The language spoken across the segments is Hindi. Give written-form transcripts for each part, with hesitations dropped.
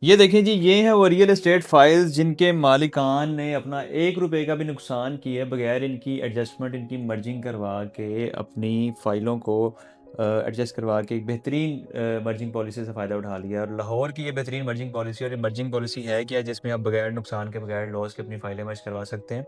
ये देखें जी, ये हैं वो रियल एस्टेट फाइल्स जिनके मालिकान ने अपना ₹1 का भी नुकसान किए बगैर इनकी एडजस्टमेंट, इनकी मर्जिंग करवा के अपनी फ़ाइलों को एडजस्ट करवा के एक बेहतरीन मर्जिंग पॉलिसी से फ़ायदा उठा लिया। और लाहौर की ये बेहतरीन मर्जिंग पॉलिसी, और ये मर्जिंग पॉलिसी है क्या, जिसमें आप बगैर नुकसान के, बगैर लॉस के अपनी फ़ाइलें मर्ज करवा सकते हैं।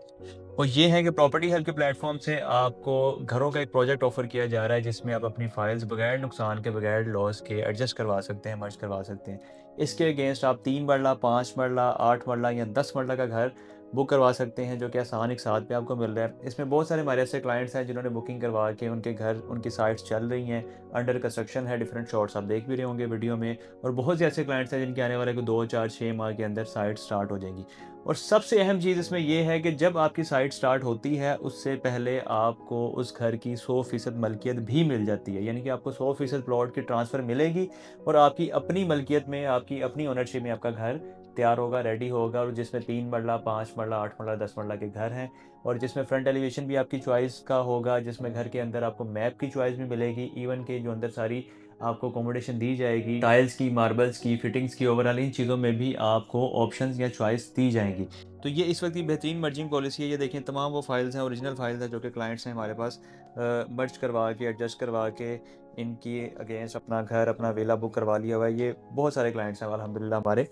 और ये है कि प्रॉपर्टी हेल्प के प्लेटफॉर्म से आपको घरों का एक प्रोजेक्ट ऑफर किया जा रहा है जिसमें आप अपनी फाइल्स बगैर नुकसान के, बगैर लॉस के एडजस्ट करवा सकते हैं, मर्ज करवा सकते हैं। इसके अगेंस्ट आप 3 मरला, 5 मरला, 8 मरला या 10 मरला का घर बुक करवा सकते हैं, जो कि आसान एक साथ पे आपको मिल रहा है। इसमें बहुत सारे हमारे ऐसे क्लाइंट्स हैं जिन्होंने बुकिंग करवा के उनके घर, उनकी साइट्स चल रही हैं, अंडर कंस्ट्रक्शन है, डिफरेंट शॉट्स आप देख भी रहे होंगे वीडियो में। और बहुत से ऐसे क्लाइंट्स हैं जिनके आने वाले को 2, 4, 6 माह के अंदर साइट स्टार्ट हो जाएंगी। और सबसे अहम चीज़ इसमें यह है कि जब आपकी साइट स्टार्ट होती है उससे पहले आपको उस घर की 100% मलकियत भी मिल जाती है, यानी कि आपको 100% प्लॉट की ट्रांसफ़र मिलेगी और आपकी अपनी मलकियत में, आपकी अपनी ओनरशिप में आपका घर तैयार होगा, रेडी होगा। और जिसमें 3 मरला, 5 मरला, 8 मरला, 10 मरला के घर हैं, और जिसमें फ्रंट एलिवेशन भी आपकी चॉइस का होगा, जिसमें घर के अंदर आपको मैप की चॉइस भी मिलेगी, इवन के जो अंदर सारी आपको अकोमोडेशन दी जाएगी, टाइल्स की, मार्बल्स की, फिटिंग्स की, ओवरऑल इन चीज़ों में भी आपको ऑप्शंस या चॉइस दी जाएंगी। तो ये इस वक्त की बेहतरीन मर्जिंग पॉलिसी है। ये देखें, तमाम वो फाइल्स हैं, ओरिजिनल फाइल्स हैं जो कि क्लाइंट्स हैं हमारे पास मर्ज करवा के, एडजस्ट करवा के इनकी अगेंस्ट अपना घर, अपना वेला बुक करवा लिया हुआ है। ये बहुत सारे क्लाइंट्स हैं अल्हम्दुलिल्लाह हमारे।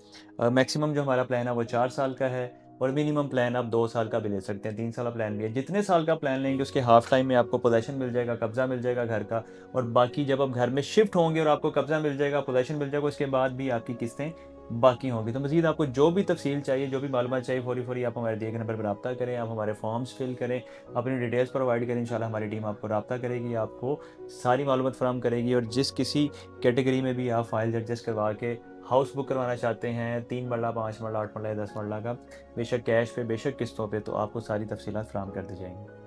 मैक्सिमम जो हमारा प्लान है वो 4 साल का है, और मिनिमम प्लान आप 2 साल का भी ले सकते हैं, 3 साल प्लान भी है। जितने साल का प्लान लेंगे उसके हाफ टाइम में आपको पोजेसन मिल जाएगा, कब्जा मिल जाएगा घर का। और बाकी जब आप घर में शिफ्ट होंगे और आपको कब्जा मिल जाएगा, पोजेसन मिल जाएगा, उसके बाद भी आपकी किस्तें बाकी होंगी। तो मज़ीद आपको जो भी तफसील चाहिए, जो भी मालूमात चाहिए, फ़ौरी फ़ौरी आप हमारे दिए गए नंबर पर रब्ता करें, आप हमारे फॉर्म्स फिल करें, अपनी डिटेल्स प्रोवाइड करें। इंशाल्लाह हमारी टीम आपको रब्ता करेगी, आपको सारी मालूमात फराहम करेगी। और जिस किसी कैटेगरी में भी आप फाइल एडजस्ट करवा के हाउस बुक करवाना चाहते हैं, 3 मरला, 5 मरला, 8 मरला या 10 मरला का, बेशक कैश पे, बेशक किस्तों पे, तो आपको सारी तफसीलात फराहम कर दी जाएंगी।